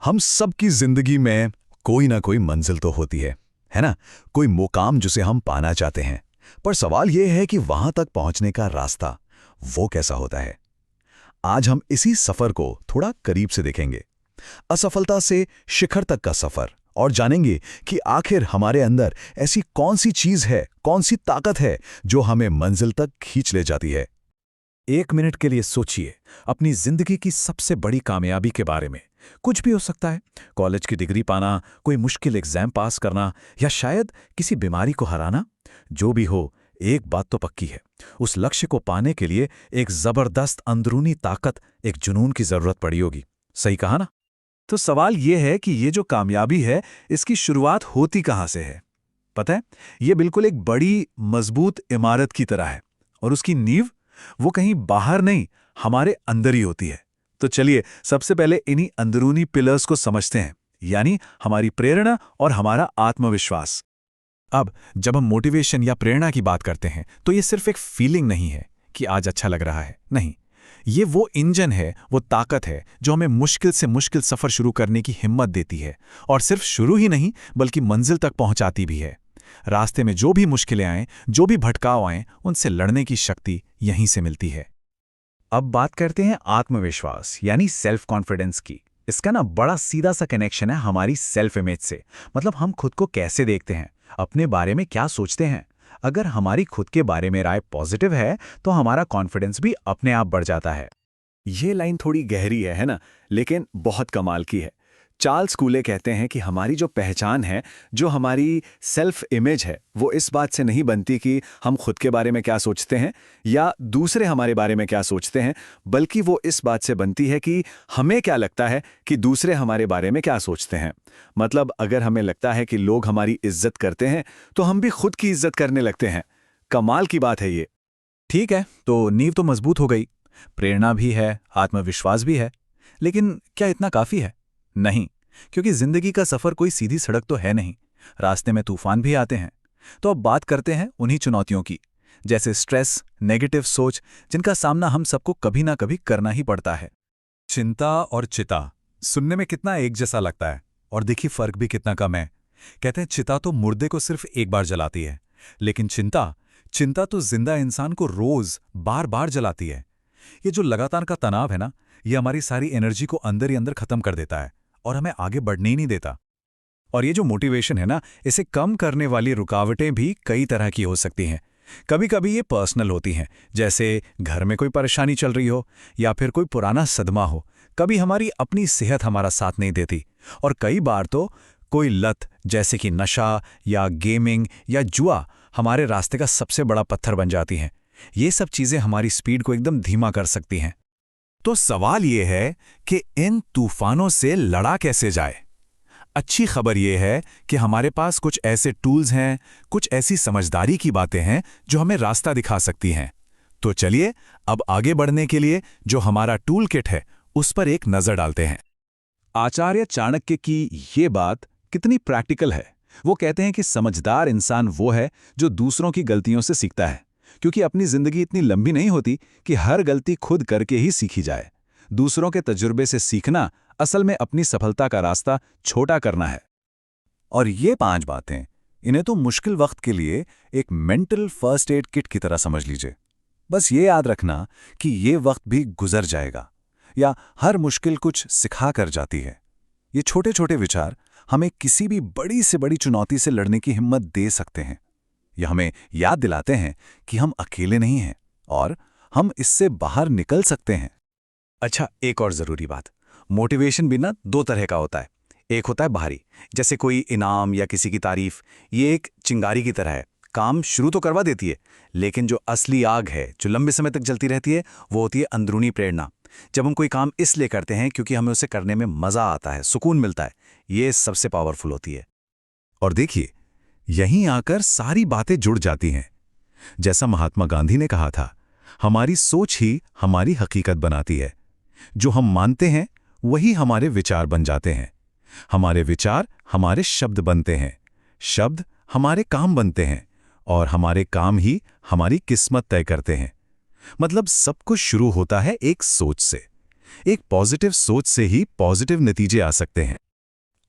हम सबकी जिंदगी में कोई ना कोई मंजिल तो होती है ना? कोई मुकाम जिसे हम पाना चाहते हैं। पर सवाल यह है कि वहां तक पहुंचने का रास्ता वो कैसा होता है। आज हम इसी सफर को थोड़ा करीब से देखेंगे, असफलता से शिखर तक का सफर, और जानेंगे कि आखिर हमारे अंदर ऐसी कौन सी चीज है, कौन सी ताकत है जो हमें मंजिल तक खींच ले जाती है। 1 मिनट के लिए सोचिए अपनी जिंदगी की सबसे बड़ी कामयाबी के बारे में। कुछ भी हो सकता है, कॉलेज की डिग्री पाना, कोई मुश्किल एग्जाम पास करना, या शायद किसी बीमारी को हराना। जो भी हो, एक बात तो पक्की है, उस लक्ष्य को पाने के लिए एक जबरदस्त अंदरूनी ताकत, एक जुनून की जरूरत पड़ी होगी। सही कहा ना? तो सवाल यह है कि ये जो कामयाबी है, इसकी शुरुआत होती कहां से है? पता है, ये बिल्कुल एक बड़ी मजबूत इमारत की तरह है, और उसकी नींव वो कहीं बाहर नहीं, हमारे अंदर ही होती है। तो चलिए सबसे पहले इन्हीं अंदरूनी पिलर्स को समझते हैं, यानी हमारी प्रेरणा और हमारा आत्मविश्वास। अब जब हम मोटिवेशन या प्रेरणा की बात करते हैं, तो ये सिर्फ एक फीलिंग नहीं है कि आज अच्छा लग रहा है। नहीं, ये वो इंजन है, वो ताकत है जो हमें मुश्किल से मुश्किल सफर शुरू करने की हिम्मत देती है, और सिर्फ शुरू ही नहीं बल्कि मंजिल तक पहुंचाती भी है। रास्ते में जो भी मुश्किलें आएं, जो भी भटकाव आएं, उनसे लड़ने की शक्ति यहीं से मिलती है। अब बात करते हैं आत्मविश्वास यानी सेल्फ कॉन्फिडेंस की। इसका ना बड़ा सीधा सा कनेक्शन है हमारी सेल्फ इमेज से। मतलब हम खुद को कैसे देखते हैं, अपने बारे में क्या सोचते हैं। अगर हमारी खुद के बारे में राय पॉजिटिव है, तो हमारा कॉन्फिडेंस भी अपने आप बढ़ जाता है। ये लाइन थोड़ी गहरी है ना? लेकिन बहुत कमाल की है। चार्ल्स कूले कहते हैं कि हमारी जो पहचान है, जो हमारी सेल्फ इमेज है, वो इस बात से नहीं बनती कि हम खुद के बारे में क्या सोचते हैं या दूसरे हमारे बारे में क्या सोचते हैं, बल्कि वो इस बात से बनती है कि हमें क्या लगता है कि दूसरे हमारे बारे में क्या सोचते हैं। मतलब अगर हमें लगता है कि लोग हमारी इज्जत करते हैं, तो हम भी खुद की इज्जत करने लगते हैं। कमाल की बात है ये। ठीक है, तो नींव तो मजबूत हो गई, प्रेरणा भी है, आत्मविश्वास भी है, लेकिन क्या इतना काफी है? नहीं, क्योंकि जिंदगी का सफर कोई सीधी सड़क तो है नहीं। रास्ते में तूफान भी आते हैं। तो अब बात करते हैं उन्हीं चुनौतियों की, जैसे स्ट्रेस, नेगेटिव सोच, जिनका सामना हम सबको कभी ना कभी करना ही पड़ता है। चिंता और चिता सुनने में कितना एक जैसा लगता है, और देखिए फर्क भी कितना कम है। कहते हैं चिता तो मुर्दे को सिर्फ एक बार जलाती है, लेकिन चिंता चिंता तो जिंदा इंसान को रोज बार बार जलाती है। ये जो लगातार का तनाव है ना, ये हमारी सारी एनर्जी को अंदर ही अंदर खत्म कर देता है और हमें आगे बढ़ने ही नहीं देता। और ये जो मोटिवेशन है ना, इसे कम करने वाली रुकावटें भी कई तरह की हो सकती हैं। कभी कभी ये पर्सनल होती हैं, जैसे घर में कोई परेशानी चल रही हो या फिर कोई पुराना सदमा हो। कभी हमारी अपनी सेहत हमारा साथ नहीं देती, और कई बार तो कोई लत जैसे कि नशा या गेमिंग या जुआ हमारे रास्ते का सबसे बड़ा पत्थर बन जाती हैं। ये सब चीजें हमारी स्पीड को एकदम धीमा कर सकती हैं। तो सवाल ये है कि इन तूफानों से लड़ा कैसे जाए। अच्छी खबर यह है कि हमारे पास कुछ ऐसे टूल्स हैं, कुछ ऐसी समझदारी की बातें हैं जो हमें रास्ता दिखा सकती हैं। तो चलिए अब आगे बढ़ने के लिए जो हमारा टूल किट है, उस पर एक नजर डालते हैं। आचार्य चाणक्य की ये बात कितनी प्रैक्टिकल है। वो कहते हैं कि समझदार इंसान वो है जो दूसरों की गलतियों से सीखता है, क्योंकि अपनी जिंदगी इतनी लंबी नहीं होती कि हर गलती खुद करके ही सीखी जाए। दूसरों के तजुर्बे से सीखना असल में अपनी सफलता का रास्ता छोटा करना है। और ये 5 बातें, इन्हें तो मुश्किल वक्त के लिए एक मेंटल फर्स्ट एड किट की तरह समझ लीजिए। बस ये याद रखना कि ये वक्त भी गुजर जाएगा, या हर मुश्किल कुछ सिखा कर जाती है। ये छोटे छोटे विचार हमें किसी भी बड़ी से बड़ी चुनौती से लड़ने की हिम्मत दे सकते हैं। यह हमें याद दिलाते हैं कि हम अकेले नहीं हैं और हम इससे बाहर निकल सकते हैं। अच्छा, एक और जरूरी बात, मोटिवेशन भी ना 2 तरह का होता है। एक होता है बाहरी, जैसे कोई इनाम या किसी की तारीफ। ये एक चिंगारी की तरह है, काम शुरू तो करवा देती है, लेकिन जो असली आग है, जो लंबे समय तक जलती रहती है, वो होती है अंदरूनी प्रेरणा। जब हम कोई काम इसलिए करते हैं क्योंकि हमें उसे करने में मजा आता है, सुकून मिलता है, ये सबसे पावरफुल होती है। और देखिए, यहीं आकर सारी बातें जुड़ जाती हैं। जैसा महात्मा गांधी ने कहा था, हमारी सोच ही हमारी हकीकत बनाती है। जो हम मानते हैं वही हमारे विचार बन जाते हैं। हमारे विचार हमारे शब्द बनते हैं, शब्द हमारे काम बनते हैं, और हमारे काम ही हमारी किस्मत तय करते हैं। मतलब सब कुछ शुरू होता है एक सोच से। एक पॉजिटिव सोच से ही पॉजिटिव नतीजे आ सकते हैं।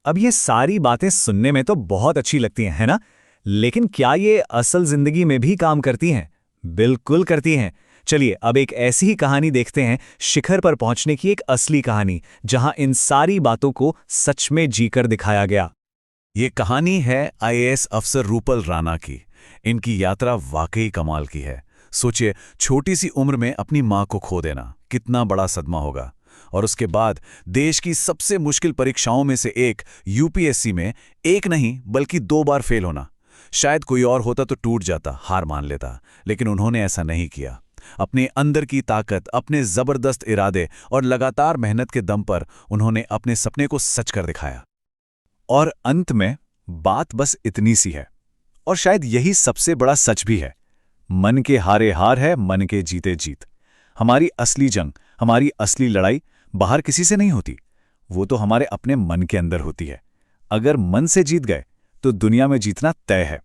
अब ये सारी बातें सुनने में तो बहुत अच्छी लगती हैं, है ना? लेकिन क्या ये असल जिंदगी में भी काम करती हैं? बिल्कुल करती हैं। चलिए अब एक ऐसी ही कहानी देखते हैं, शिखर पर पहुंचने की एक असली कहानी, जहां इन सारी बातों को सच में जीकर दिखाया गया। ये कहानी है आईएएस अफसर रूपल राणा की। इनकी यात्रा वाकई कमाल की है। सोचिए, छोटी सी उम्र में अपनी मां को खो देना कितना बड़ा सदमा होगा। और उसके बाद देश की सबसे मुश्किल परीक्षाओं में से एक यूपीएससी में एक नहीं बल्कि 2 बार फेल होना। शायद कोई और होता तो टूट जाता, हार मान लेता, लेकिन उन्होंने ऐसा नहीं किया। अपने अंदर की ताकत, अपने जबरदस्त इरादे और लगातार मेहनत के दम पर उन्होंने अपने सपने को सच कर दिखाया। और अंत में बात बस इतनी सी है, और शायद यही सबसे बड़ा सच भी है। मन के हारे हार है, मन के जीते जीत। हमारी असली जंग, हमारी असली लड़ाई बाहर किसी से नहीं होती, वो तो हमारे अपने मन के अंदर होती है। अगर मन से जीत गए तो दुनिया में जीतना तय है।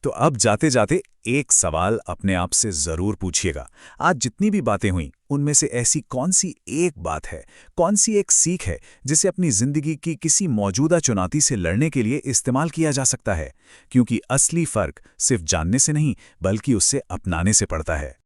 तो अब जाते जाते एक सवाल अपने आप से जरूर पूछिएगा। आज जितनी भी बातें हुई उनमें से ऐसी कौन सी एक बात है, कौन सी एक सीख है जिसे अपनी जिंदगी की किसी मौजूदा चुनौती से लड़ने के लिए इस्तेमाल किया जा सकता है? क्योंकि असली फर्क सिर्फ जानने से नहीं बल्कि उससे अपनाने से पड़ता है।